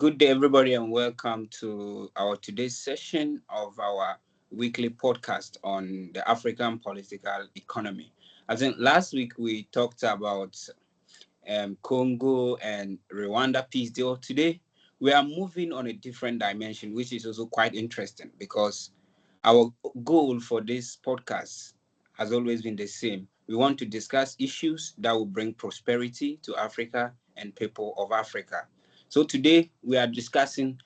Good day, everybody, and welcome to our today's session of our weekly podcast on the African political economy. I think last week we talked about Congo and Rwanda peace deal. Today, we are moving on a different dimension, which is also quite interesting because our goal for this podcast has always been the same. We want to discuss issues that will bring prosperity to Africa and people of Africa. So today we are discussing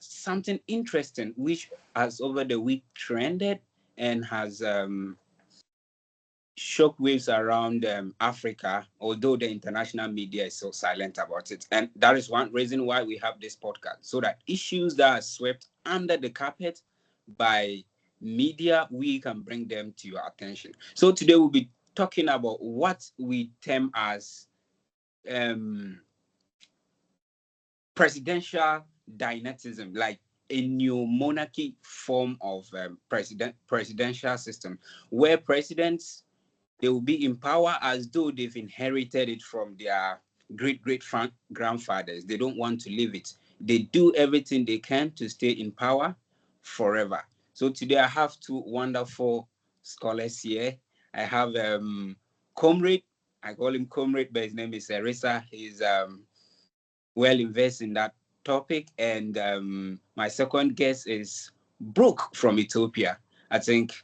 something interesting, which has over the week trended and has shockwaves around Africa, although the international media is so silent about it. And that is one reason why we have this podcast, so that issues that are swept under the carpet by media, we can bring them to your attention. So today we'll be talking about what we term as presidential dynastism, like a new monarchy form of presidential system, where presidents, they will be in power as though they've inherited it from their grandfathers. They don't want to leave it. They do everything they can to stay in power forever. So today I have two wonderful scholars here. I have Comrade. I call him Comrade, but his name is Erisa. He's well invested in that topic. And my second guest is Brook from Ethiopia. I think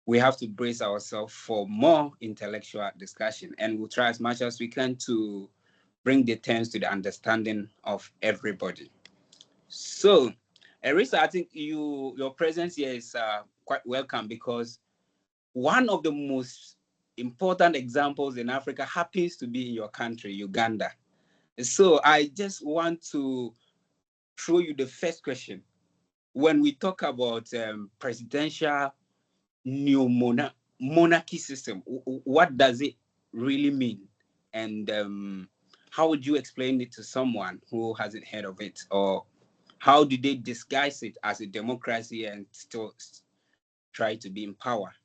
we have to brace ourselves for more intellectual discussion, and we'll try as much as we can to bring the terms to the understanding of everybody. So, Erisa, I think your presence here is quite welcome, because one of the most important examples in Africa happens to be in your country, Uganda. So I just want to throw you the first question. When we talk about presidential new monarchy system, what does it really mean? And how would you explain it to someone who hasn't heard of it? Or how do they disguise it as a democracy and still try to be in power?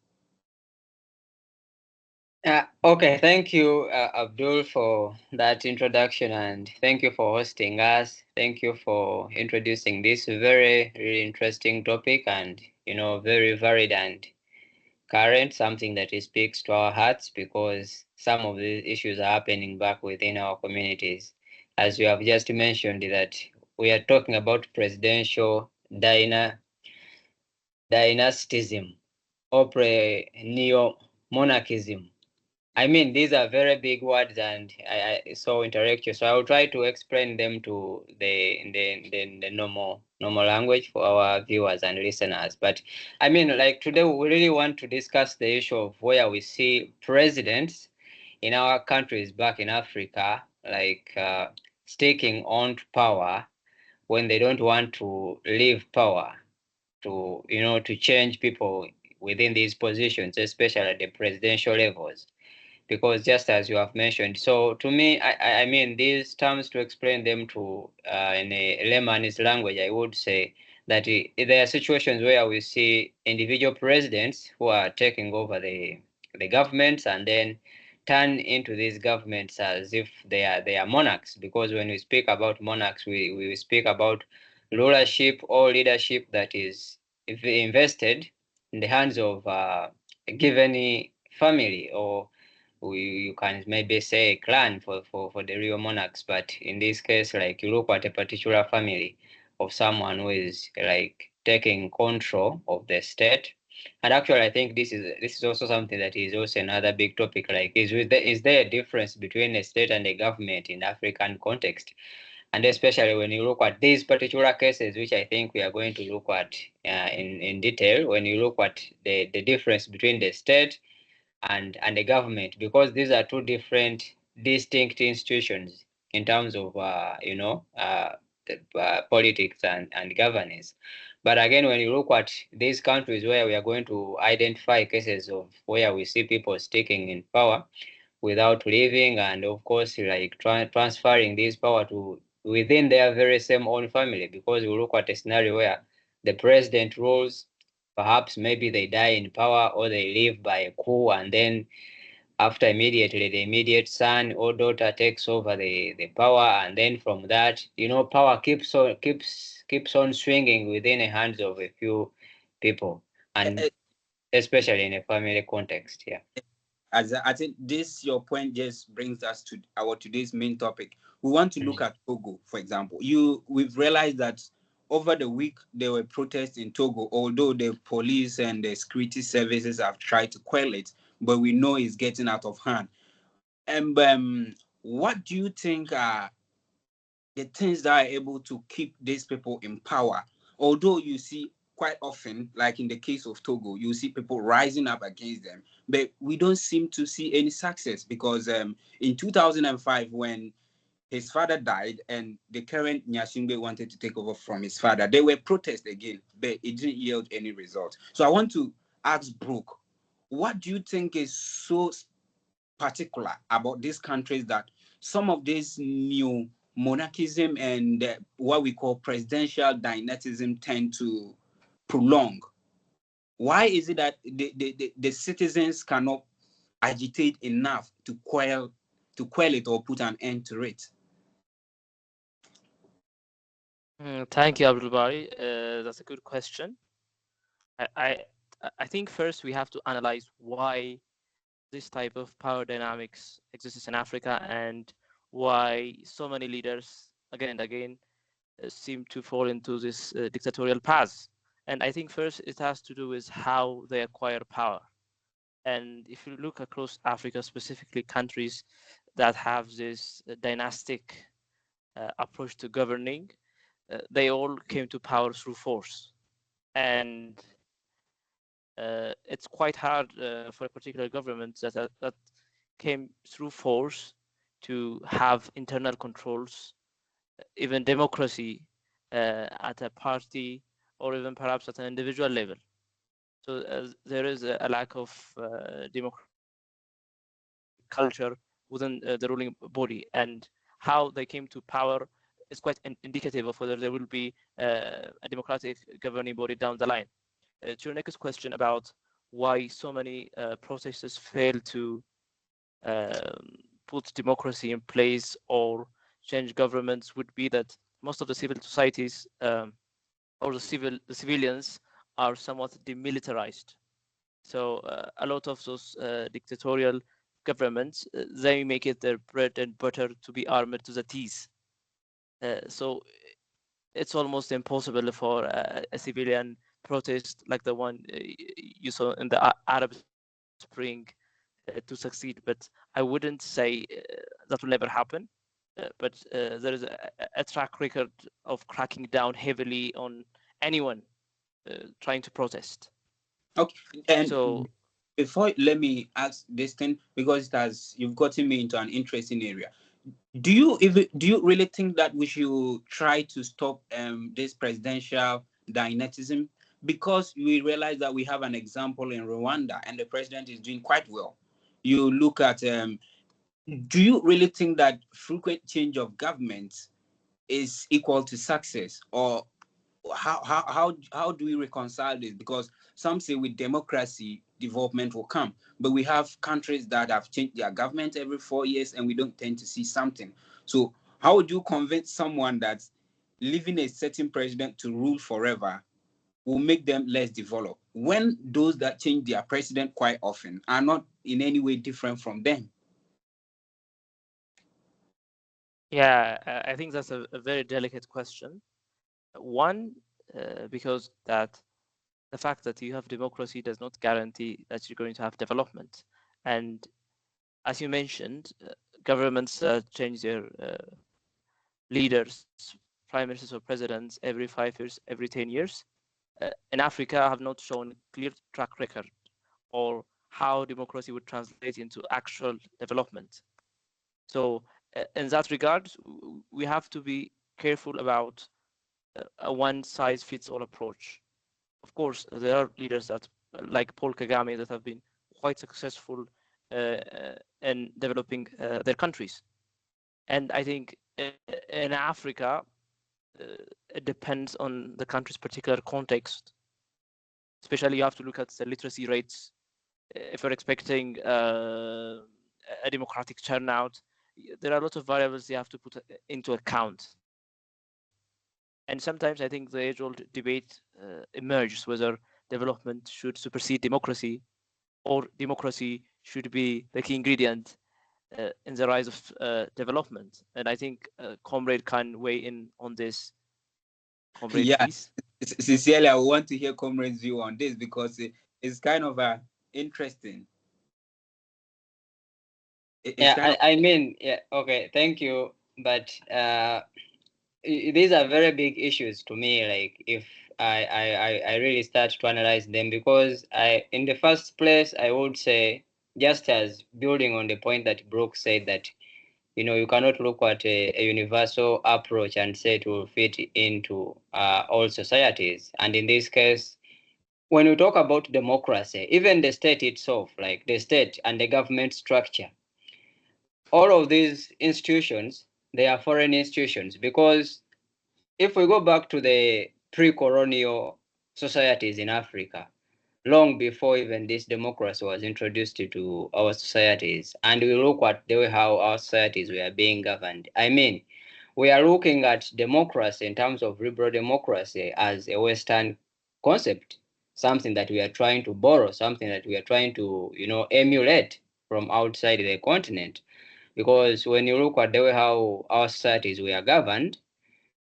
Okay, thank you, Abdul, for that introduction, and thank you for hosting us. Thank you for introducing this very, really interesting topic, and very varied and current, something that speaks to our hearts, because some of these issues are happening back within our communities. As you have just mentioned, that we are talking about presidential dynastism or neo-monarchism. I mean, these are very big words and I so intellectual. So I will try to explain them to the normal language for our viewers and listeners. But I mean, like today, we really want to discuss the issue of where we see presidents in our countries back in Africa, like sticking on to power when they don't want to leave power, to to change people within these positions, especially at the presidential levels, because just as you have mentioned. So to me, I mean, these terms, to explain them to in a layman's language, I would say that there are situations where we see individual presidents who are taking over the governments and then turn into these governments as if they are monarchs, because when we speak about monarchs, we speak about rulership or leadership that is invested in the hands of a given family, or you can maybe say a clan for the real monarchs. But in this case, like, you look at a particular family of someone who is like taking control of the state. And actually, I think this is also something that is also another big topic. Like, is there a difference between a state and a government in African context? And especially when you look at these particular cases, which I think we are going to look at in detail, when you look at the difference between the state and the government, because these are two different distinct institutions in terms of politics and governance. But again, when you look at these countries where we are going to identify cases of where we see people sticking in power without leaving, and of course, like transferring this power to within their very same own family, because we look at a scenario where the president rules, perhaps maybe they die in power or they live by a coup, and then after immediately the immediate son or daughter takes over the power, and then from that, power keeps on swinging within the hands of a few people, and especially in a family context. Yeah. As I think this your point just brings us to our today's main topic. We want to look at Togo, for example. We've realized that over the week there were protests in Togo, although the police and the security services have tried to quell it, but we know it's getting out of hand. And what do you think are the things that are able to keep these people in power? Although you see quite often, like in the case of Togo, you see people rising up against them, but we don't seem to see any success because in 2005, when his father died and the current Nyashingbe wanted to take over from his father, there were protests again, but it didn't yield any result. So I want to ask Brooke, what do you think is so particular about these countries that some of this new monarchism and what we call presidential dynastism tend to prolong? Why is it that the citizens cannot agitate enough to quell it or put an end to it? Thank you, Abdul Baari. That's a good question. I think first we have to analyze why this type of power dynamics exists in Africa and why so many leaders again and again seem to fall into this dictatorial path. And I think first it has to do with how they acquire power. And if you look across Africa, specifically countries that have this dynastic approach to governing, they all came to power through force. And it's quite hard for a particular government that came through force to have internal controls, even democracy at a party or even perhaps at an individual level. So there is a lack of democratic culture within the ruling body, and how they came to power is quite indicative of whether there will be a democratic governing body down the line. To your next question about why so many processes fail to put democracy in place or change governments, would be that most of the civil societies or the civilians are somewhat demilitarized. So a lot of those dictatorial governments, they make it their bread and butter to be armored to the teeth. So it's almost impossible for a civilian protest like the one you saw in the Arab Spring to succeed. But I wouldn't say that will never happen. But there is a track record of cracking down heavily on anyone trying to protest. Okay, and so before, let me ask this thing, because you've gotten me into an interesting area. Do you really think that we should try to stop this presidential dynastism? Because we realize that we have an example in Rwanda and the president is doing quite well. You look at do you really think that frequent change of governments is equal to success, or how do we reconcile this? Because some say with democracy development will come, but we have countries that have changed their government every 4 years and we don't tend to see something. So how would you convince someone that leaving a certain president to rule forever will make them less developed when those that change their president quite often are not in any way different from them? Yeah, I think that's a very delicate question. One, because that the fact that you have democracy does not guarantee that you're going to have development. And as you mentioned, governments change their leaders, prime ministers or presidents every 5 years, every 10 years. In Africa, have not shown clear track record or how democracy would translate into actual development. So in that regard, we have to be careful about a one-size-fits-all approach. Of course, there are leaders that, like Paul Kagame, that have been quite successful in developing their countries. And I think in Africa, it depends on the country's particular context. Especially, you have to look at the literacy rates if you're expecting a democratic turnout, there are a lot of variables you have to put into account. And sometimes I think the age-old debate emerges whether development should supersede democracy, or democracy should be the key ingredient in the rise of development. And I think Comrade can weigh in on this. Comrade, Yeah, please. sincerely, I want to hear Comrade's view on this because it's kind of interesting. It's Yeah, kind of I mean, yeah, okay, thank you. But these are very big issues to me. Like, if I really start to analyze them, because in the first place, I would say, just as building on the point that Brooke said, that you cannot look at a universal approach and say it will fit into all societies. And in this case, when we talk about democracy, even the state itself, like the state and the government structure, all of these institutions, they are foreign institutions, because if we go back to the pre-colonial societies in Africa, long before even this democracy was introduced to our societies, and we look at the way how our societies were being governed, I mean, we are looking at democracy in terms of liberal democracy as a Western concept, something that we are trying to borrow, something that we are trying to, emulate from outside the continent. Because when you look at the way how our societies were governed,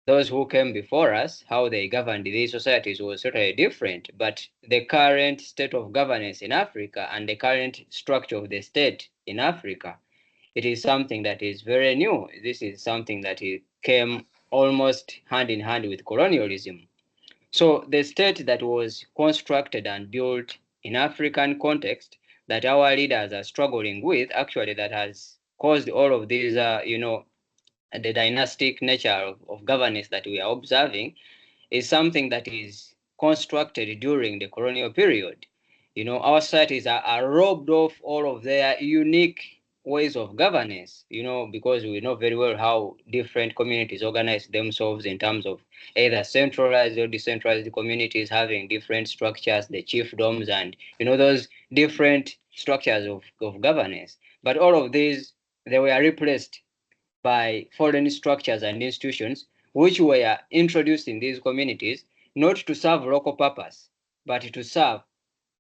those who came before us, how they governed these societies was certainly different. But the current state of governance in Africa and the current structure of the state in Africa, it is something that is very new. This is something that came almost hand in hand with colonialism. So the state that was constructed and built in African context that our leaders are struggling with, actually, that has caused all of these, the dynastic nature of governance that we are observing, is something that is constructed during the colonial period. Our societies are robbed of all of their unique ways of governance, because we know very well how different communities organize themselves in terms of either centralized or decentralized communities having different structures, the chiefdoms, and, those different structures of governance. But all of these, they were replaced by foreign structures and institutions which were introduced in these communities, not to serve local purpose, but to serve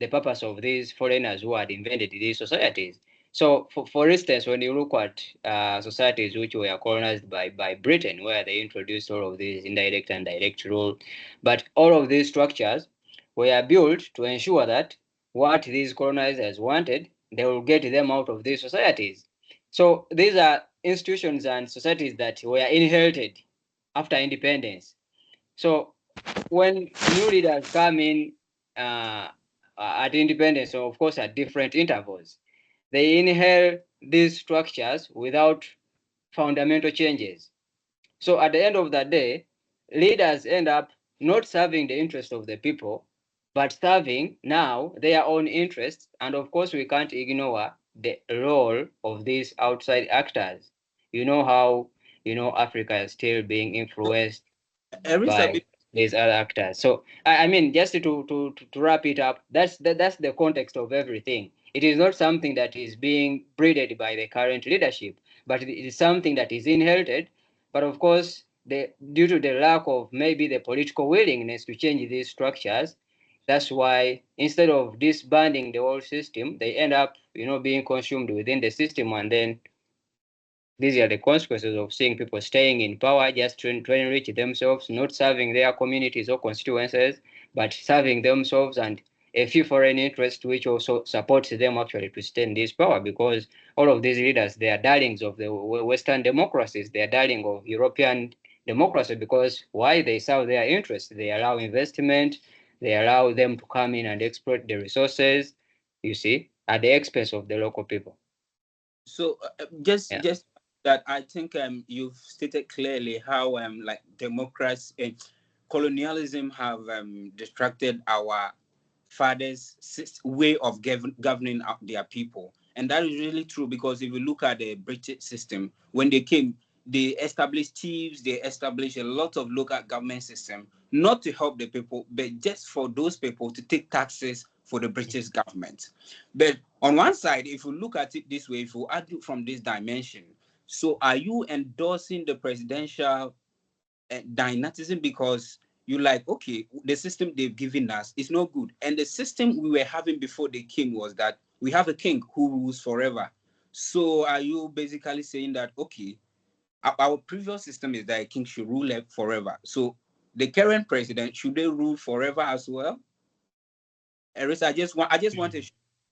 the purpose of these foreigners who had invaded these societies. So, for instance, when you look at societies which were colonized by Britain, where they introduced all of these indirect and direct rule, but all of these structures were built to ensure that what these colonizers wanted, they will get them out of these societies. So these are institutions and societies that were inherited after independence. So when new leaders come in at independence, so of course at different intervals, they inherit these structures without fundamental changes. So at the end of the day, leaders end up not serving the interest of the people, but serving now their own interests. And of course, we can't ignore the role of these outside actors. You know how, Africa is still being influenced Erisa. by these other actors. So I mean, just to wrap it up, that's the context of everything. It is not something that is being breeded by the current leadership, but it is something that is inherited. But of course, due to the lack of maybe the political willingness to change these structures, that's why instead of disbanding the whole system, they end up, being consumed within the system, and then these are the consequences of seeing people staying in power, just trying to enrich themselves, not serving their communities or constituencies, but serving themselves and a few foreign interests, which also supports them actually to stay in this power, because all of these leaders, they are darlings of the Western democracies, they are darling of European democracy, because why? They serve their interests. They allow investment, they allow them to come in and exploit the resources, you see, at the expense of the local people. So Yeah. just that I think you've stated clearly how like democracy and colonialism have distracted our fathers' way of governing their people, and that is really true because if you look at the British system when they came, they established chiefs, they established a lot of local government system, not to help the people, but just for those people to take taxes for the British government. But on one side, if you look at it this way, if you argue from this dimension, so are you endorsing the presidential dynastism because you like, okay, the system they've given us is not good. And the system we were having before they came was that we have a king who rules forever. So are you basically saying that, okay, our previous system is that a king should rule forever. So the current president, should they rule forever as well? Erisa, I just want to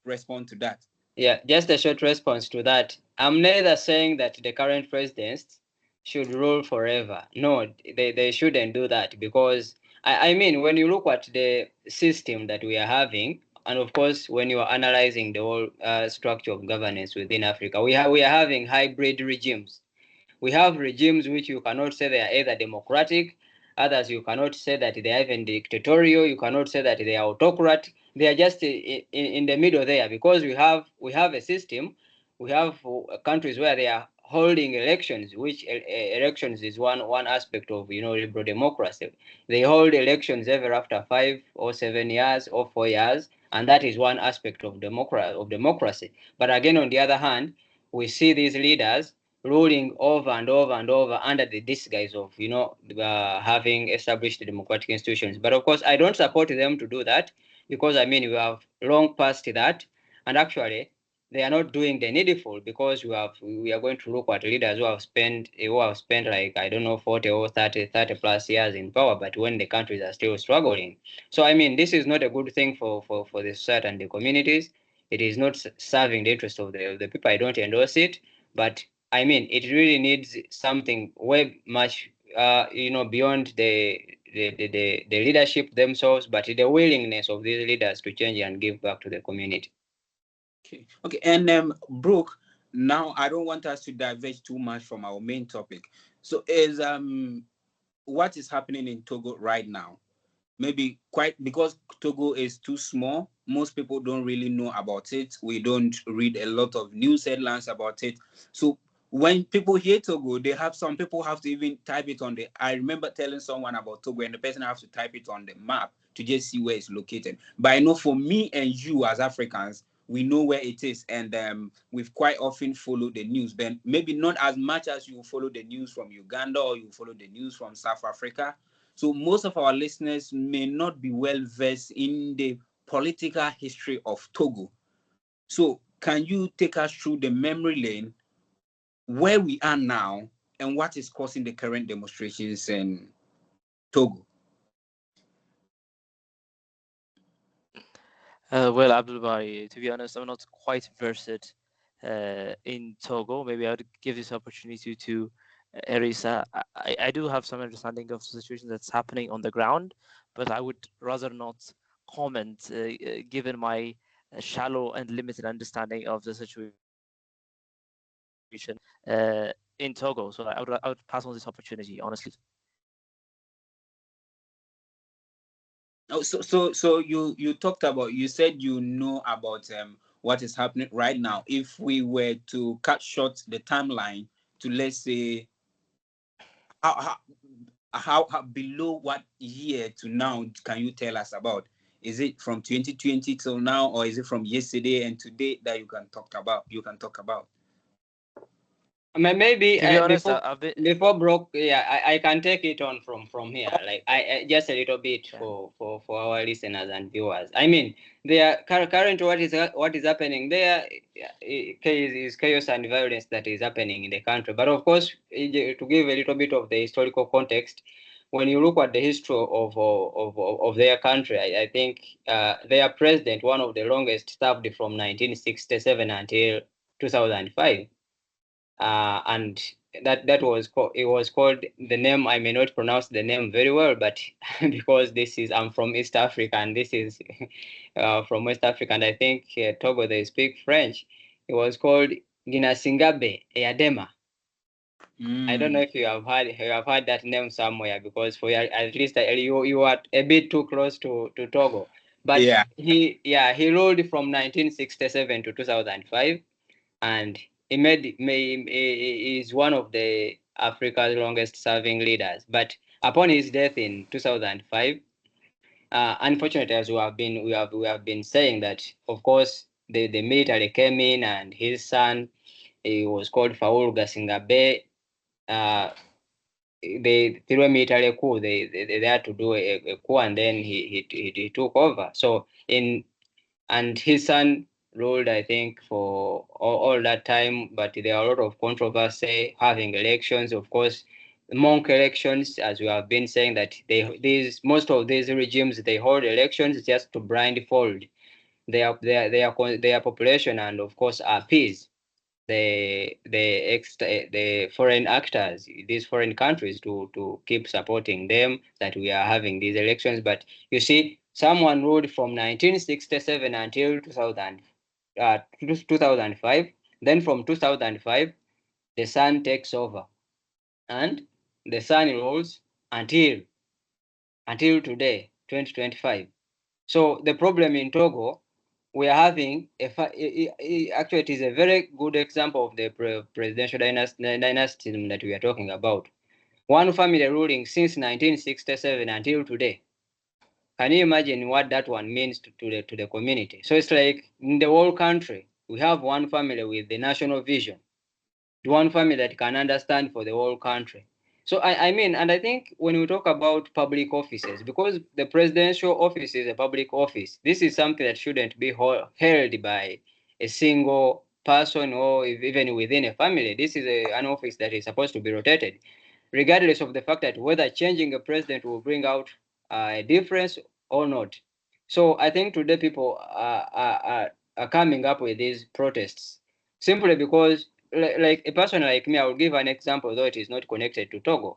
respond to that. Yeah, just a short response to that. I'm neither saying that the current presidents should rule forever. No, they shouldn't do that, because I mean, when you look at the system that we are having, and of course, when you are analyzing the whole structure of governance within Africa, we are having hybrid regimes. We have regimes which you cannot say they are either democratic, others you cannot say that they are even dictatorial, you cannot say that they are autocratic. They are just in the middle there, because we have a system, we have countries where they are holding elections, which elections is one aspect of liberal democracy. They hold elections ever after 5 or 7 years or 4 years, and that is one aspect of democracy. But again, on the other hand, we see these leaders ruling over and over and over under the disguise of having established democratic institutions. But of course, I don't support them to do that, because I mean, we have long past that, and actually they are not doing the needful, because we are going to look at leaders who have spent like, I don't know, 40 or 30 plus years in power, but when the countries are still struggling. So I mean, this is not a good thing for the society and the communities. It is not serving the interest of the people. I don't endorse it, but I mean, it really needs something way much, beyond the leadership themselves, but the willingness of these leaders to change and give back to the community. Okay. And Brooke, now I don't want us to diverge too much from our main topic. So is what is happening in Togo right now? Maybe quite, because Togo is too small, most people don't really know about it. We don't read a lot of news headlines about it. So when people hear Togo, some people have to even type it on I remember telling someone about Togo, and the person has to type it on the map to just see where it's located. But I know for me and you as Africans, we know where it is, and we've quite often followed the news, but maybe not as much as you follow the news from Uganda or you follow the news from South Africa. So most of our listeners may not be well versed in the political history of Togo. So can you take us through the memory lane, where we are now, and what is causing the current demonstrations in Togo? Well, Abdul Baari, to be honest, I'm not quite versed in Togo. Maybe I would give this opportunity to Erisa. I do have some understanding of the situation that's happening on the ground, but I would rather not comment, given my shallow and limited understanding of the situation in Togo. So I would pass on this opportunity, honestly. Oh, so you talked about, you said you know about what is happening right now. If we were to cut short the timeline to, let's say, how below what year to now can you tell us about? Is it from 2020 till now, or is it from yesterday and today that you can talk about? Maybe To be honest, before Brook, yeah, I can take it on from here. Like I just a little bit for our listeners and viewers. I mean, there current what is happening there is chaos and violence that is happening in the country. But of course, to give a little bit of the historical context, when you look at the history of their country, I think their president, one of the longest, served from 1967 until 2005. And that was it was called, the name, I may not pronounce the name very well, but because I'm from East Africa, and this is from West Africa, and I think Togo, they speak French. It was called Ginasingabe Eyadema. I don't know if you have heard that name somewhere, because for at least you are a bit too close to Togo. But yeah, he ruled from 1967 to 2005, and he is one of the Africa's longest serving leaders. But upon his death in 2005, unfortunately, as we have been saying that, of course, the military came in and his son, he was called Faulu Gasingabe. They through a military coup, they had to do a coup, and then he took over. So and his son ruled, I think, for all that time, but there are a lot of controversy having elections. Of course, monk elections, as we have been saying, that most of these regimes, they hold elections just to blindfold their population, and of course appease the foreign actors, these foreign countries, to keep supporting them, that we are having these elections. But you see, someone ruled from 1967 until 2005. Then from 2005, the son takes over, and the son rules until today, 2025. So the problem in Togo, we are having actually, it is a very good example of the presidential dynasty that we are talking about. One family ruling since 1967 until today. Can you imagine what that one means to the community? So it's like in the whole country, we have one family with the national vision, one family that can understand for the whole country. So I mean, and I think when we talk about public offices, because the presidential office is a public office, this is something that shouldn't be held by a single person or even within a family. This is an office that is supposed to be rotated, regardless of the fact that whether changing a president will bring out a difference or not. So I think today people are coming up with these protests simply because, like a person like me, I will give an example, though it is not connected to Togo.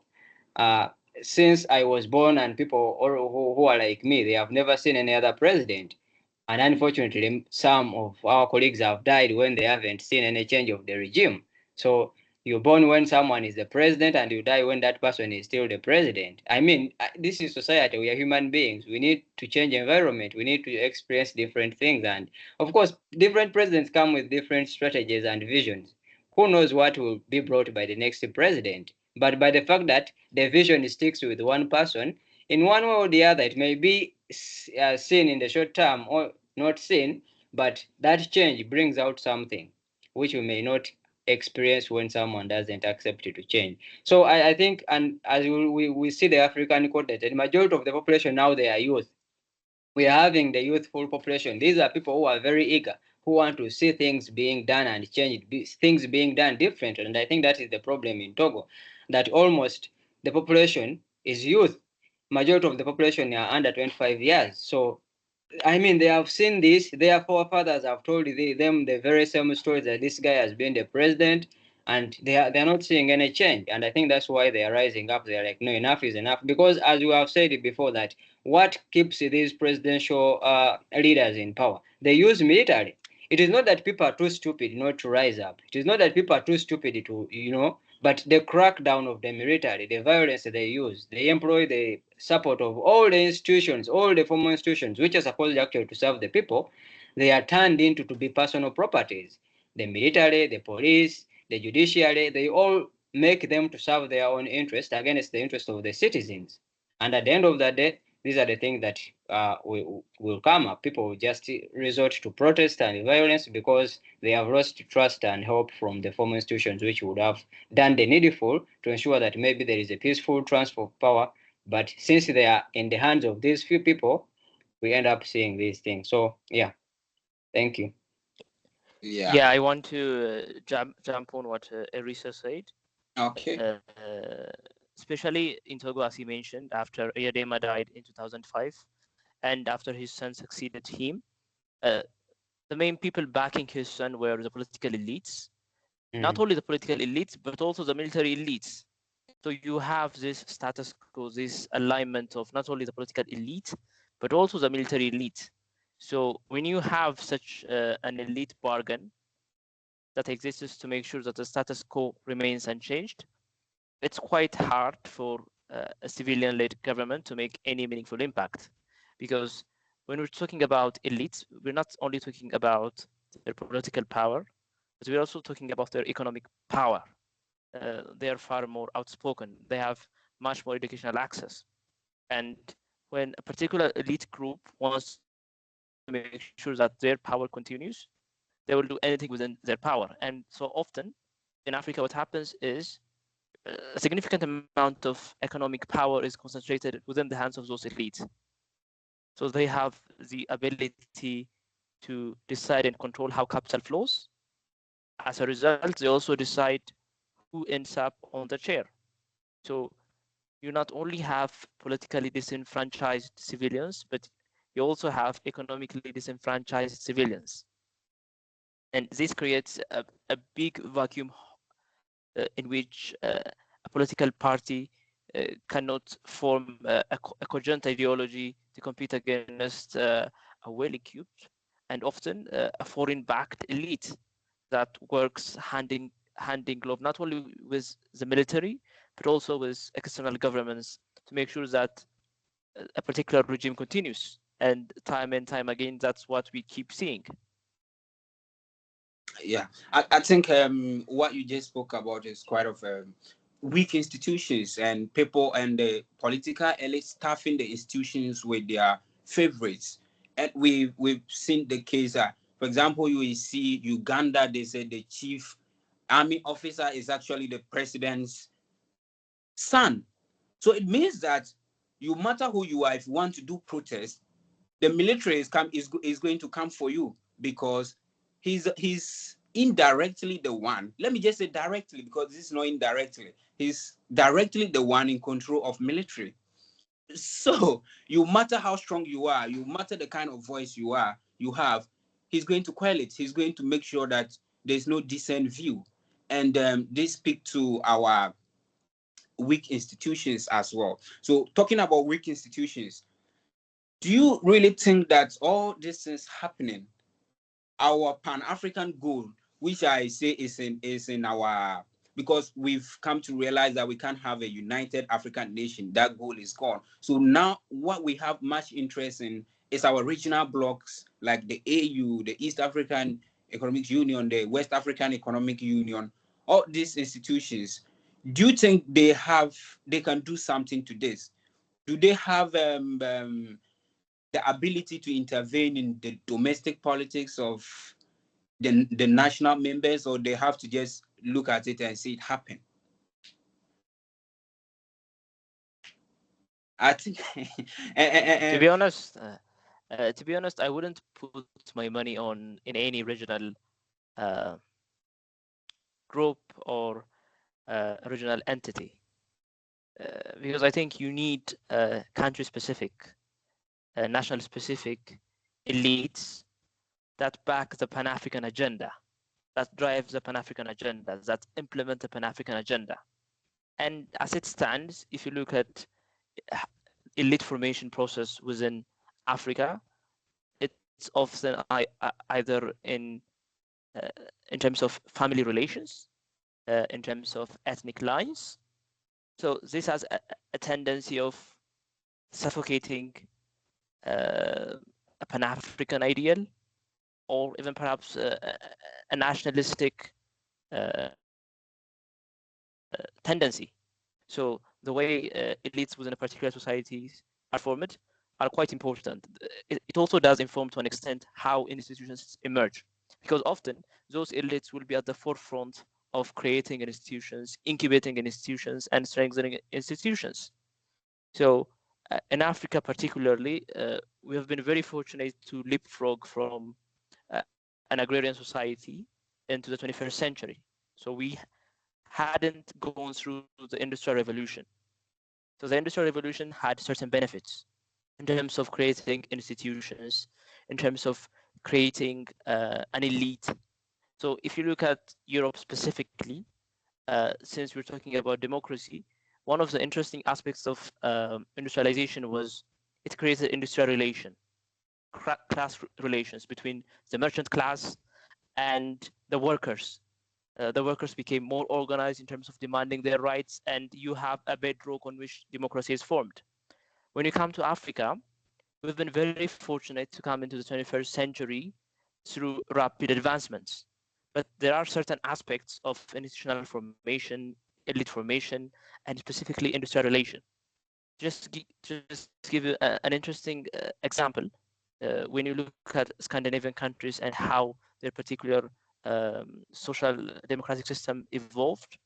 Uh, since I was born, and people who are like me, they have never seen any other president. And unfortunately, some of our colleagues have died when they haven't seen any change of the regime. So you're born when someone is the president, and you die when that person is still the president. I mean, this is society. We are human beings. We need to change environment. We need to experience different things. And of course, different presidents come with different strategies and visions. Who knows what will be brought by the next president? But by the fact that the vision sticks with one person, in one way or the other, it may be seen in the short term or not seen, but that change brings out something which we may not experience when someone doesn't accept to change. So I think, and as we see the African continent, the majority of the population now, they are youth. We are having the youthful population. These are people who are very eager, who want to see things being done and change, things being done differently. And I think that is the problem in Togo, that almost the population is youth. Majority of the population are under 25 years. So I mean, they have seen this. Their forefathers have told them the very same stories, that this guy has been the president, and they're not seeing any change. And I think that's why they are rising up. They're like, no, enough is enough. Because as you have said it before, that what keeps these presidential leaders in power? They use military. It is not that people are too stupid not to rise up. It is not that people are too stupid to, but the crackdown of the military, the violence they use, they employ the support of all the institutions, all the formal institutions, which are supposed actually to serve the people. They are turned into to be personal properties. The military, the police, the judiciary, they all make them to serve their own interest against the interest of the citizens. And at the end of the day, these are the things that will come up. People will just resort to protest and violence because they have lost trust and hope from the formal institutions, which would have done the needful to ensure that maybe there is a peaceful transfer of power. But since they are in the hands of these few people, we end up seeing these things. So yeah, thank you. Yeah, I want to jump on what Erisa said. Okay. Especially in Togo, as he mentioned, after Eyadema died in 2005, and after his son succeeded him, the main people backing his son were the political elites. Not only the political elites, but also the military elites. So you have this status quo, this alignment of not only the political elite, but also the military elite. So when you have such an elite bargain that exists to make sure that the status quo remains unchanged, it's quite hard for a civilian-led government to make any meaningful impact. Because when we're talking about elites, we're not only talking about their political power, but we're also talking about their economic power. They are far more outspoken. They have much more educational access. And when a particular elite group wants to make sure that their power continues, they will do anything within their power. And so often in Africa, what happens is a significant amount of economic power is concentrated within the hands of those elites. So they have the ability to decide and control how capital flows. As a result, they also decide who ends up on the chair. So you not only have politically disenfranchised civilians, but you also have economically disenfranchised civilians. And this creates a big vacuum in which a political party cannot form a cogent ideology to compete against a well-equipped and often a foreign-backed elite that works hand in glove, not only with the military, but also with external governments to make sure that a particular regime continues. And time again, that's what we keep seeing. Yeah, I think what you just spoke about is quite of weak institutions and people and the political elite staffing the institutions with their favorites. And we've seen the case. For example, you will see Uganda. They said the chief army officer is actually the president's son. So it means that you matter who you are, if you want to do protest, the military is going to come for you because he's indirectly the one. Let me just say directly because this is not indirectly. He's directly the one in control of military. So you matter how strong you are, you matter the kind of voice you have, he's going to quell it. He's going to make sure that there's no dissent view. And this speak to our weak institutions as well. So talking about weak institutions, do you really think that all this is happening? Our Pan-African goal, which I say is in our, because we've come to realize that we can't have a united African nation. That goal is gone. So now what we have much interest in is our regional blocks like the AU, the East African Economic Union, the West African Economic Union, all these institutions. Do you think they can do something to this? Do they have the ability to intervene in the domestic politics of the national members, or they have to just look at it and see it happen? I think To be honest, I wouldn't put my money in any regional group or regional entity because I think you need country-specific, national-specific elites that back the Pan-African agenda, that drive the Pan-African agenda, that implement the Pan-African agenda. And as it stands, if you look at elite formation process within Africa, it's often either in terms of family relations, in terms of ethnic lines. So this has a tendency of suffocating a Pan-African ideal, or even perhaps a nationalistic tendency. So the way elites within a particular society are formed are quite important. It also does inform to an extent how institutions emerge, because often those elites will be at the forefront of creating institutions, incubating institutions, and strengthening institutions. So in Africa particularly, we have been very fortunate to leapfrog from an agrarian society into the 21st century. So we hadn't gone through the Industrial Revolution. So the Industrial Revolution had certain benefits in terms of creating institutions, in terms of creating an elite. So if you look at Europe specifically, since we're talking about democracy, one of the interesting aspects of industrialization was it created industrial relation, class relations between the merchant class and the workers. The workers became more organized in terms of demanding their rights, and you have a bedrock on which democracy is formed. When you come to Africa, we've been very fortunate to come into the 21st century through rapid advancements. But there are certain aspects of institutional formation, elite formation, and specifically industrial relation. just give you an interesting example. When you look at Scandinavian countries and how their particular social democratic system evolved,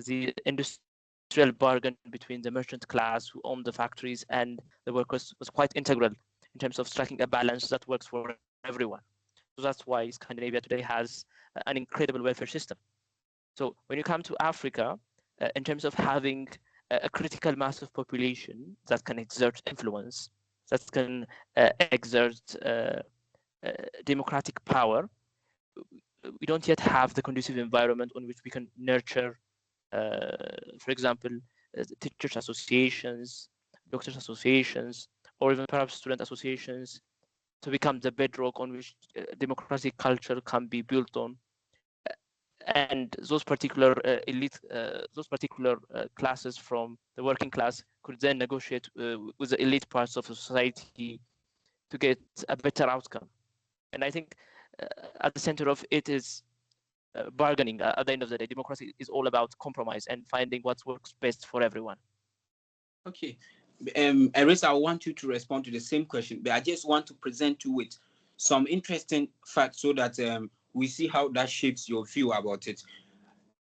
the industrial bargain between the merchant class who owned the factories and the workers was quite integral in terms of striking a balance that works for everyone. So that's why Scandinavia today has an incredible welfare system. So when you come to Africa, in terms of having a critical mass of population that can exert influence, that can exert democratic power, we don't yet have the conducive environment on which we can nurture, for example, teachers associations, doctors associations, or even perhaps student associations to become the bedrock on which democratic culture can be built on. And those particular elite, those particular classes from the working class could then negotiate with the elite parts of society to get a better outcome. And I think at the center of it is bargaining. At the end of the day, democracy is all about compromise and finding what works best for everyone. Okay. Erisa, I want you to respond to the same question, but I just want to present you with some interesting facts so that we see how that shapes your view about it.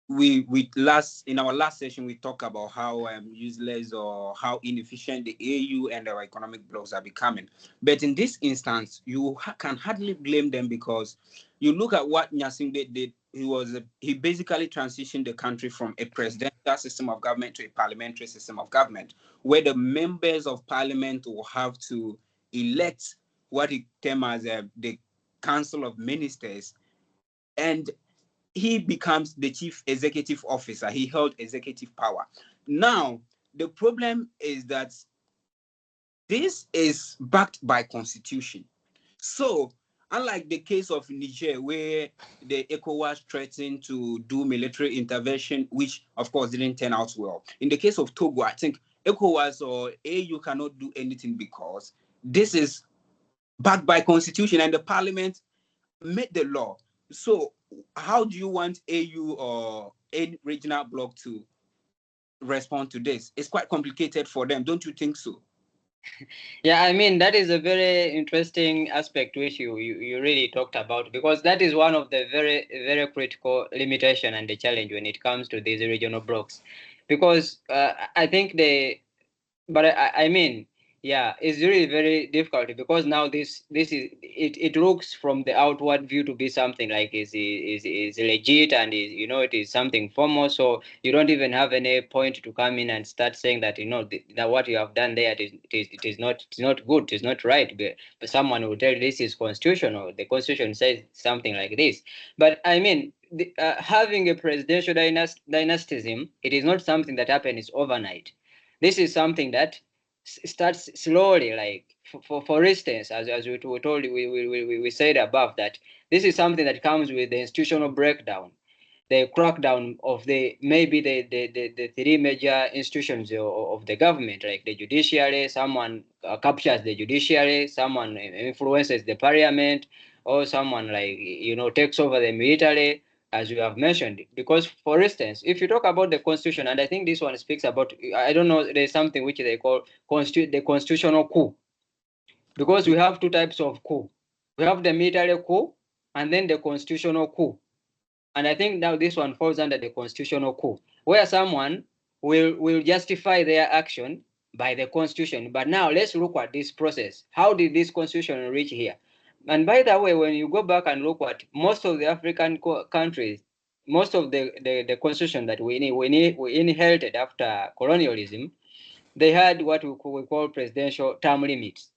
In our last session, we talked about how useless or how inefficient the AU and our economic blocs are becoming. But in this instance, you can hardly blame them, because you look at what Nyasimbe did. He basically transitioned the country from a presidential system of government to a parliamentary system of government, where the members of parliament will have to elect what he termed as the Council of Ministers, and he becomes the chief executive officer. He held executive power. Now, the problem is that this is backed by constitution. So, unlike the case of Niger, where the ECOWAS threatened to do military intervention, which of course didn't turn out well. In the case of Togo, I think ECOWAS or AU cannot do anything because this is backed by constitution and the parliament made the law. So how do you want AU or any regional bloc to respond to this? It's quite complicated for them, don't you think so? Yeah, I mean, that is a very interesting aspect which you really talked about, because that is one of the very, very critical limitation and the challenge when it comes to these regional blocks. Because I think I mean, yeah, it's really very difficult, because now this is it looks from the outward view to be something like is legit, and is, you know, it is something formal. So you don't even have any point to come in and start saying that, you know, that what you have done there it is not good, it is not right. But someone will tell you this is constitutional. The constitution says something like this. But I mean, having a presidential dynastism, it is not something that happens overnight. This is something that starts slowly, like for instance, as we told, we said above, that this is something that comes with the institutional breakdown, the crackdown of the three major institutions of the government, like the judiciary. Someone captures the judiciary, someone influences the parliament, or someone, like, you know, takes over the military, as you have mentioned. Because, for instance, if you talk about the constitution, and I think this one speaks about, I don't know, there's something which they call the constitutional coup, because we have two types of coup. We have the military coup and then the constitutional coup. And I think now this one falls under the constitutional coup, where someone will justify their action by the constitution. But now let's look at this process. How did this constitution reach here? And by the way, when you go back and look at most of the African countries, most of the constitution that we inherited after colonialism, they had what we call presidential term limits.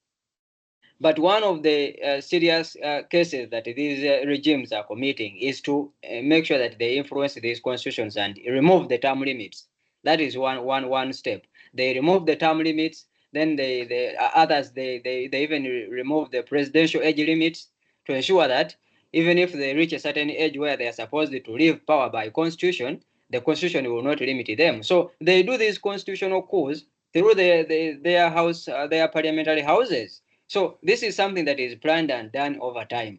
But one of the serious cases that these regimes are committing is to make sure that they influence these constitutions and remove the term limits. That is one step. They remove the term limits. Then others even remove the presidential age limits to ensure that even if they reach a certain age where they are supposed to leave power by constitution, the constitution will not limit them. So they do these constitutional coups through their parliamentary houses. So this is something that is planned and done over time.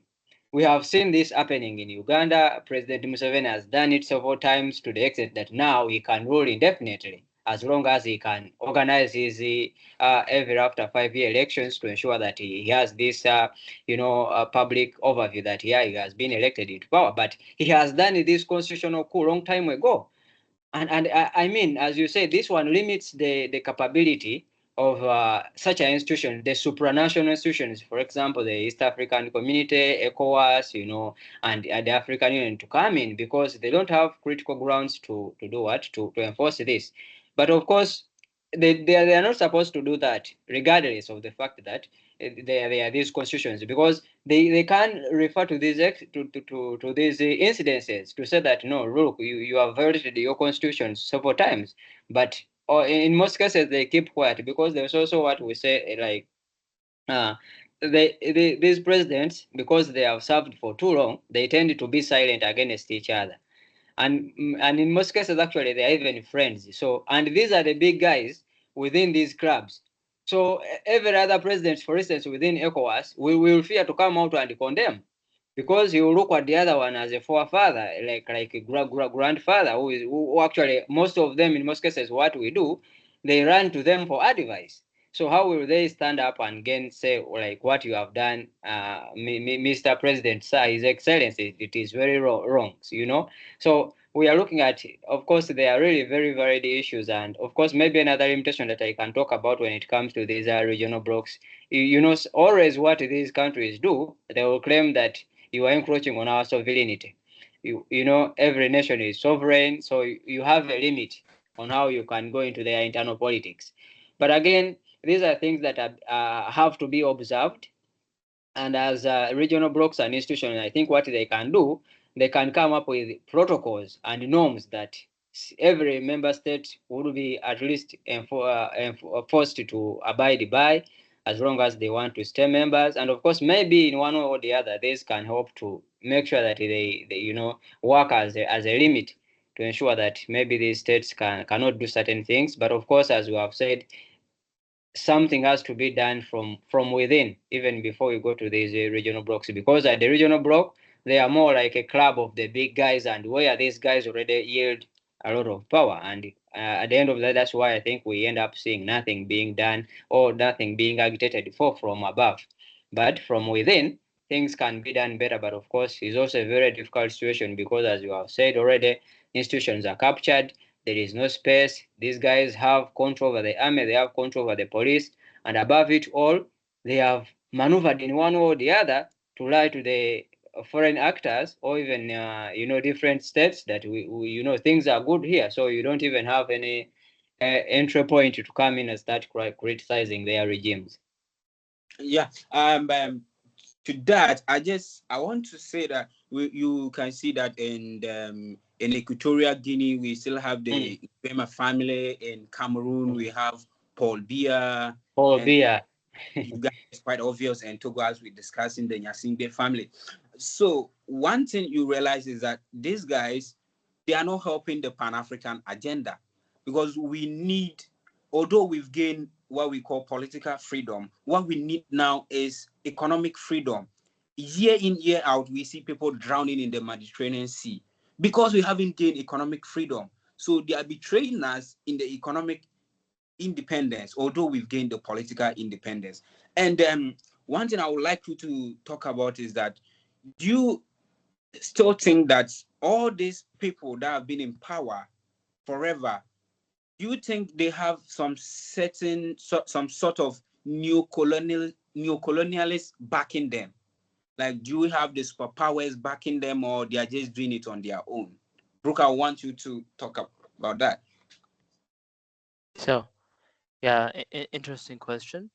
We have seen this happening in Uganda. President Museveni has done it several times, to the extent that now he can rule indefinitely. as long as he can organize his every after 5-year elections to ensure that he has this public overview that he has been elected into power. But he has done this constitutional coup long time ago. And I mean, as you say, this one limits the capability of such an institution, the supranational institutions, for example, the East African Community, ECOWAS, and the African Union to come in, because they don't have critical grounds to do what? To enforce this. But of course, they are not supposed to do that, regardless of the fact that they are these constitutions, because they can refer to these to these incidences to say that, no, look, you have violated your constitution several times, but in most cases they keep quiet, because there's also what we say, like these presidents, because they have served for too long, they tend to be silent against each other. And in most cases, actually, they are even friends. So, and these are the big guys within these clubs. So every other president, for instance, within ECOWAS, will fear to come out and condemn, because he will look at the other one as a forefather, like a grandfather, who actually, most of them, in most cases, what we do, they run to them for advice. So how will they stand up and again say, like, what you have done, Mr. President, sir, His Excellency, it is very wrong, So we are looking at, of course, there are really very varied issues. And of course, maybe another limitation that I can talk about when it comes to these regional blocks, always what these countries do, they will claim that you are encroaching on our sovereignty. Every nation is sovereign, so you have a limit on how you can go into their internal politics. But again, these are things that have to be observed. And as regional blocks and institutions, I think what they can do, they can come up with protocols and norms that every member state would be at least forced to abide by, as long as they want to stay members. And of course, maybe in one way or the other, this can help to make sure that they work as a limit to ensure that maybe these states cannot do certain things. But of course, as we have said, something has to be done from within, even before you go to these regional blocks, because at the regional block, they are more like a club of the big guys, and where these guys already yield a lot of power. And at the end of that, that's why I think we end up seeing nothing being done or nothing being agitated for from above. But from within, things can be done better. But of course, it's also a very difficult situation, because as you have said already, institutions are captured. There is no space. These guys have control over the army, they have control over the police, and above it all, they have maneuvered in one way or the other to lie to the foreign actors, or even different states, that we things are good here, so you don't even have any entry point to come in and start criticizing their regimes. Yeah. To that, I want to say that you can see that in Equatorial Guinea, we still have the Bema family. In Cameroon, we have Paul Biya. Paul Biya. Uganda is quite obvious, and Togo, as we discussed, in the Nyasingbe family. So one thing you realize is that these guys, they are not helping the Pan-African agenda, because we need, although we've gained what we call political freedom, what we need now is economic freedom. Year in, year out, we see people drowning in the Mediterranean Sea because we haven't gained economic freedom. So they are betraying us in the economic independence, although we've gained the political independence. And one thing I would like you to talk about is that, do you still think that all these people that have been in power forever, do you think they have some sort of neocolonialist backing them? Like, do you have the superpowers backing them, or they are just doing it on their own? Brook, I want you to talk about that. So, yeah, interesting question.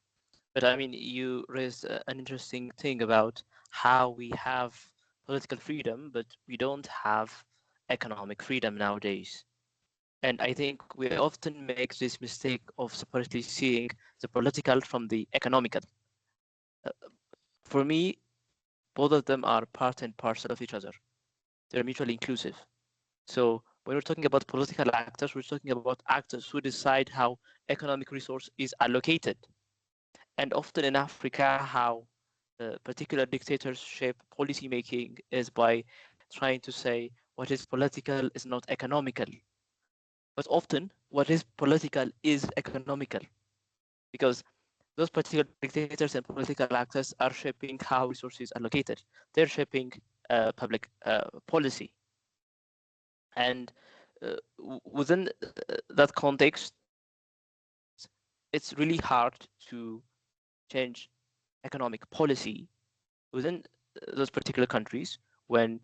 But I mean, you raised an interesting thing about how we have political freedom, but we don't have economic freedom nowadays. And I think we often make this mistake of separately seeing the political from the economical. For me, both of them are part and parcel of each other. They're mutually inclusive. So when we're talking about political actors, we're talking about actors who decide how economic resource is allocated. And often in Africa, how particular dictators shape policy making is by trying to say what is political is not economical. but often what is political is economical, because those particular dictators and political actors are shaping how resources are allocated. They're shaping public policy. And within that context, it's really hard to change economic policy within those particular countries when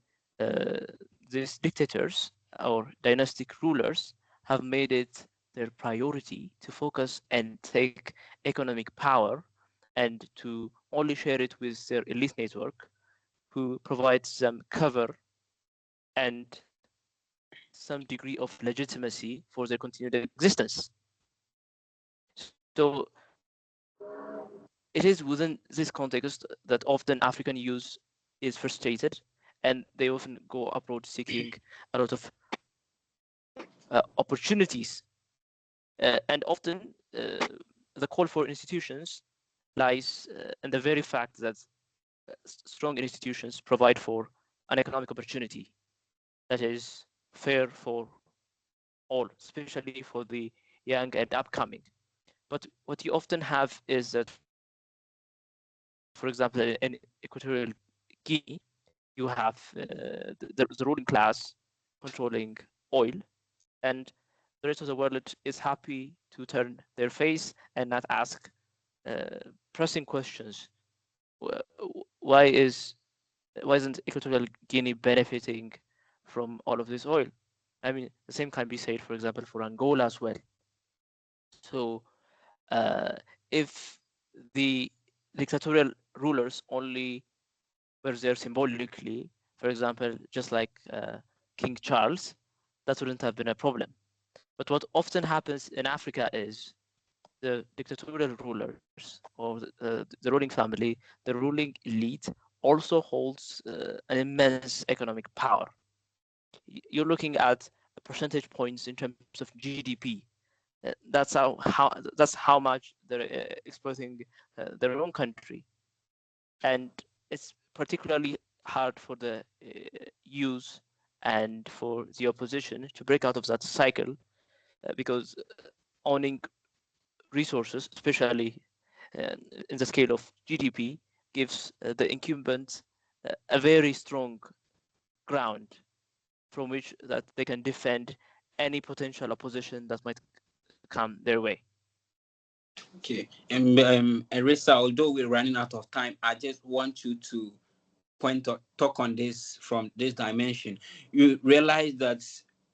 these dictators or dynastic rulers have made it their priority to focus and take economic power and to only share it with their elite network, who provides them cover and some degree of legitimacy for their continued existence. So it is within this context that often African youth is frustrated, and they often go abroad seeking a lot of opportunities. And often the call for institutions lies in the very fact that strong institutions provide for an economic opportunity that is fair for all, especially for the young and upcoming. But what you often have is that, for example, in Equatorial Guinea, you have the ruling class controlling oil, and the rest of the world is happy to turn their face and not ask pressing questions. Why isn't Equatorial Guinea benefiting from all of this oil? I mean, the same can be said, for example, for Angola as well. So if the dictatorial rulers only were there symbolically, for example, just like King Charles, that wouldn't have been a problem. But what often happens in Africa is the dictatorial rulers or the ruling family, the ruling elite, also holds an immense economic power. You're looking at percentage points in terms of GDP. That's how much they're exploiting their own country, and it's particularly hard for the youth and for the opposition to break out of that cycle, because owning resources, especially in the scale of GDP, gives the incumbents a very strong ground from which that they can defend any potential opposition that might come their way. Okay, and Erisa, although we're running out of time, I just want you to talk on this from this dimension. You realize that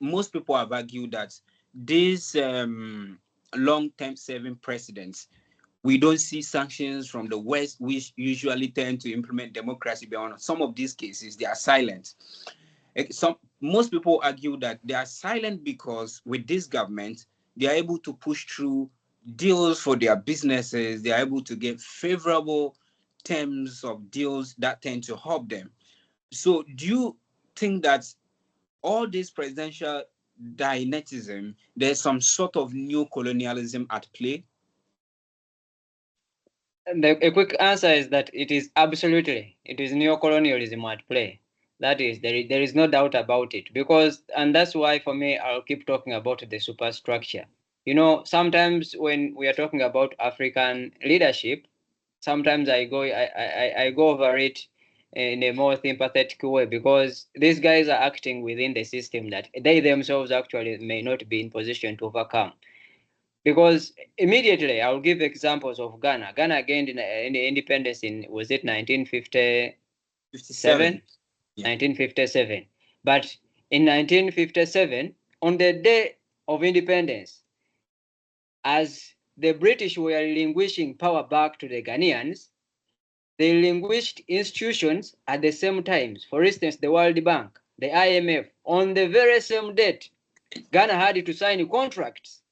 most people have argued that these long-term serving presidents, we don't see sanctions from the West, which usually tend to implement democracy. Beyond some of these cases, they are silent. Most people argue that they are silent because with this government, they are able to push through deals for their businesses. They are able to get favorable terms of deals that tend to help them. So do you think that all this presidential dynatism, there's some sort of new colonialism at play? A quick answer is that it is absolutely, it is neo-colonialism at play. That is, there is no doubt about it, because, and that's why for me, I'll keep talking about the superstructure. You know, sometimes when we are talking about African leadership, sometimes I go over it in a more sympathetic way, because these guys are acting within the system that they themselves actually may not be in position to overcome. Because immediately, I'll give examples of Ghana. Ghana gained independence in, was it 1957? Yeah. 1957. But in 1957, on the day of independence, as the British were relinquishing power back to the Ghanaians, they relinquished institutions at the same times. For instance, the World Bank, the IMF, on the very same date, Ghana had to sign contracts.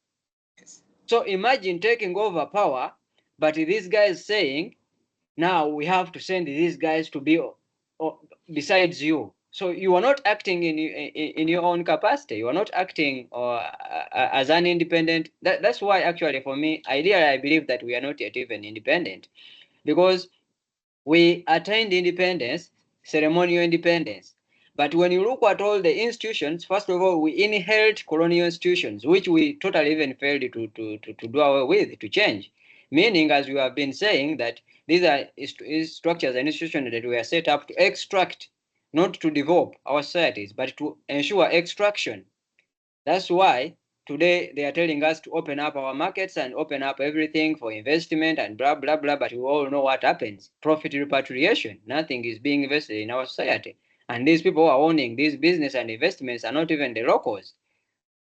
So imagine taking over power, but these guys saying, now we have to send these guys to be besides you. So you are not acting in your own capacity. You are not acting as an independent. That's why actually for me, ideally, I believe that we are not yet even independent, because we attained independence, ceremonial independence, But when you look at all the institutions, first of all, we inherit colonial institutions, which we totally even failed to do away with, to change. Meaning, as we have been saying, that these are structures and institutions that we are set up to extract, not to develop our societies, but to ensure extraction. That's why today they are telling us to open up our markets and open up everything for investment and blah, blah, blah. But we all know what happens. Profit repatriation. Nothing is being invested in our society. And these people who are owning these business and investments are not even the locals.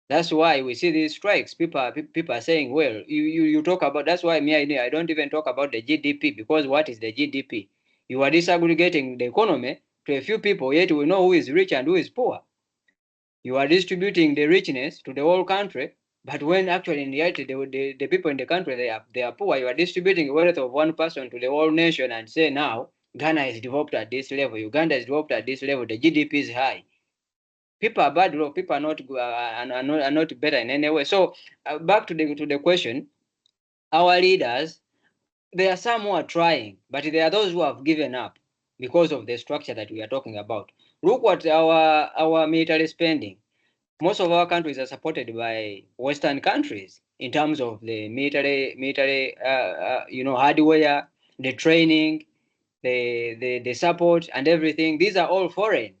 That's why we see these strikes. People are saying, well, you talk about, that's why I don't even talk about the GDP, because what is the GDP? You are disaggregating the economy to a few people, yet we know who is rich and who is poor. You are distributing the richness to the whole country, but when actually in reality the people in the country they are poor, you are distributing the wealth of one person to the whole nation and say now Ghana is developed at this level, Uganda is developed at this level, the GDP is high. People are bad, people are not better in any way. So back to the question, our leaders, there are some who are trying, but there are those who have given up because of the structure that we are talking about. Look at our military spending. Most of our countries are supported by Western countries in terms of the military hardware, the training, the support and everything. These are all foreign.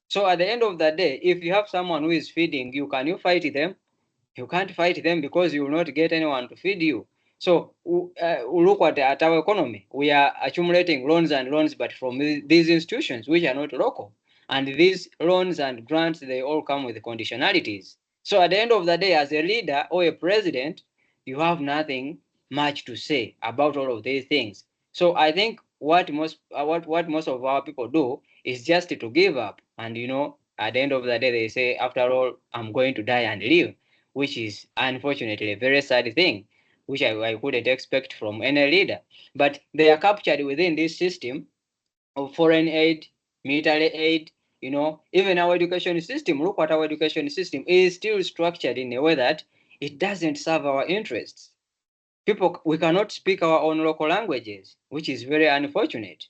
So at the end of the day, if you have someone who is feeding you, can you fight them? You can't fight them because you will not get anyone to feed you. So look at our economy. We are accumulating loans and loans, but from these institutions, which are not local. And these loans and grants, they all come with conditionalities. So at the end of the day, as a leader or a president, you have nothing much to say about all of these things. So I think what most of our people do is just to give up. And at the end of the day, they say, after all, I'm going to die and live, which is unfortunately a very sad thing, which I couldn't expect from any leader. But they are captured within this system of foreign aid, military aid, even our education system. Look at our education system. It is still structured in a way that it doesn't serve our interests. We cannot speak our own local languages, which is very unfortunate,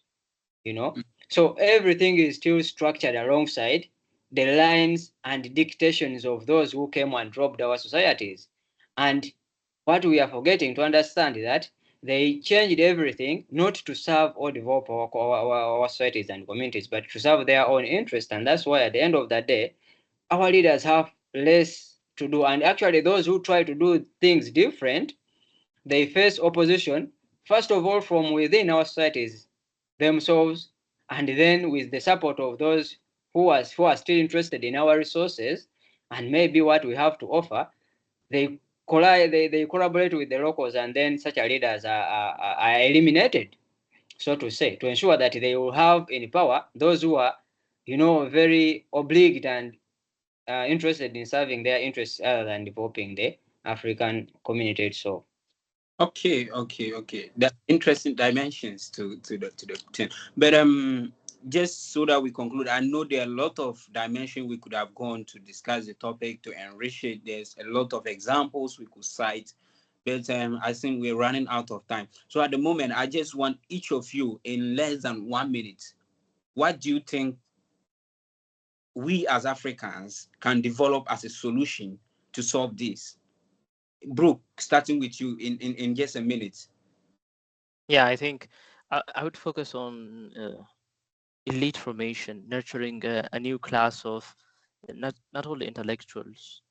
So everything is still structured alongside the lines and dictations of those who came and robbed our societies. And what we are forgetting to understand is that they changed everything not to serve or develop our societies and communities, but to serve their own interest. And that's why at the end of the day, our leaders have less to do. And actually, those who try to do things different, they face opposition, first of all, from within our societies themselves, and then with the support of those who are still interested in our resources and maybe what we have to offer. They collaborate with the locals, and then such leaders are eliminated, so to say, to ensure that they will have in power those who are, very obliged and interested in serving their interests other than developing the African community itself. Okay. There are interesting dimensions to the thing. But just so that we conclude, I know there are a lot of dimensions we could have gone to discuss the topic to enrich it. There's a lot of examples we could cite, but I think we're running out of time. So at the moment, I just want each of you in less than 1 minute. What do you think we as Africans can develop as a solution to solve this? Brook, starting with you in just a minute. Yeah, I think I would focus on elite formation, nurturing a new class of not only intellectuals,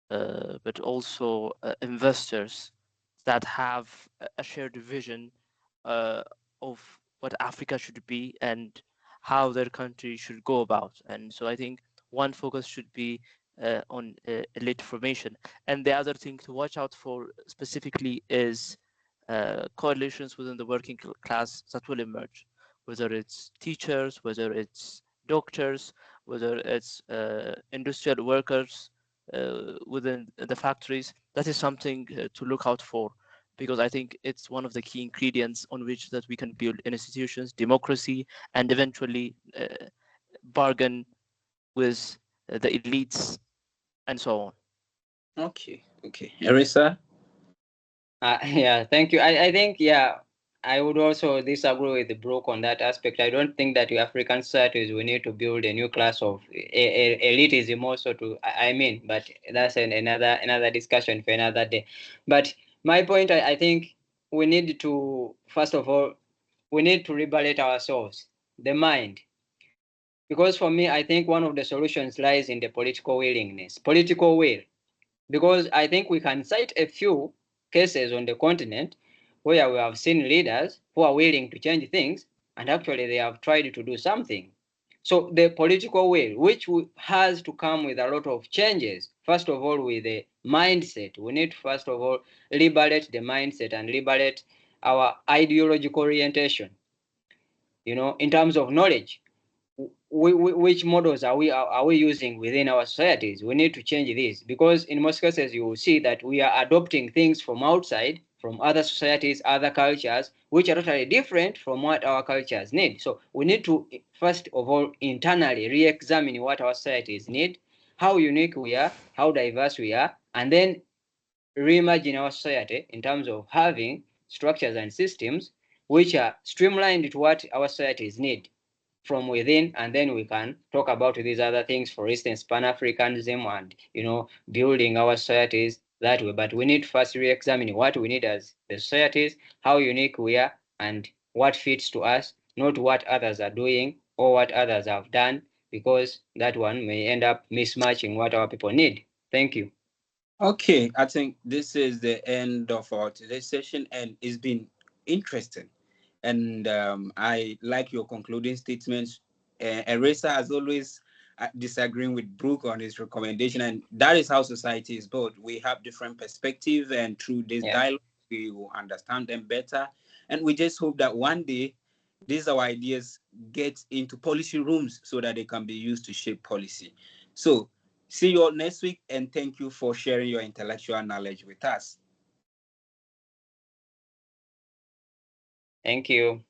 but also investors that have a shared vision of what Africa should be and how their country should go about. And so I think one focus should be on elite formation. And the other thing to watch out for specifically is coalitions within the working class that will emerge, whether it's teachers, whether it's doctors, whether it's industrial workers within the factories. That is something to look out for, because I think it's one of the key ingredients on which that we can build institutions, democracy, and eventually bargain with the elites and so on. Okay. Erisa? Yeah, thank you. I think, I would also disagree with Brooke on that aspect. I don't think that African societies, we need to build a new class of elitism also to, I mean, but that's another discussion for another day. But my point, I think we need to, first of all, we need to liberate ourselves, the mind. Because for me, I think one of the solutions lies in the political willingness, political will. Because I think we can cite a few cases on the continent where we have seen leaders who are willing to change things, and actually they have tried to do something. So the political will, which has to come with a lot of changes, first of all with the mindset. We need to first of all liberate the mindset and liberate our ideological orientation, in terms of knowledge. Which models are we using within our societies? We need to change this, because in most cases you will see that we are adopting things from outside, from other societies, other cultures, which are totally different from what our cultures need. So we need to first of all internally re-examine what our societies need, how unique we are, how diverse we are, and then reimagine our society in terms of having structures and systems which are streamlined to what our societies need from within, and then we can talk about these other things, for instance, Pan-Africanism and building our societies that way. But we need to first re-examine what we need as the societies, how unique we are, and what fits to us, not what others are doing or what others have done, because that one may end up mismatching what our people need. Thank you. Okay, I think this is the end of our today's session, and it's been interesting. And I like your concluding statements. Erisa, as always, disagreeing with Brooke on his recommendation, and that is how society is built. We have different perspectives, and through this dialogue, we will understand them better. And we just hope that one day these our ideas get into policy rooms so that they can be used to shape policy. So see you all next week, and thank you for sharing your intellectual knowledge with us. Thank you.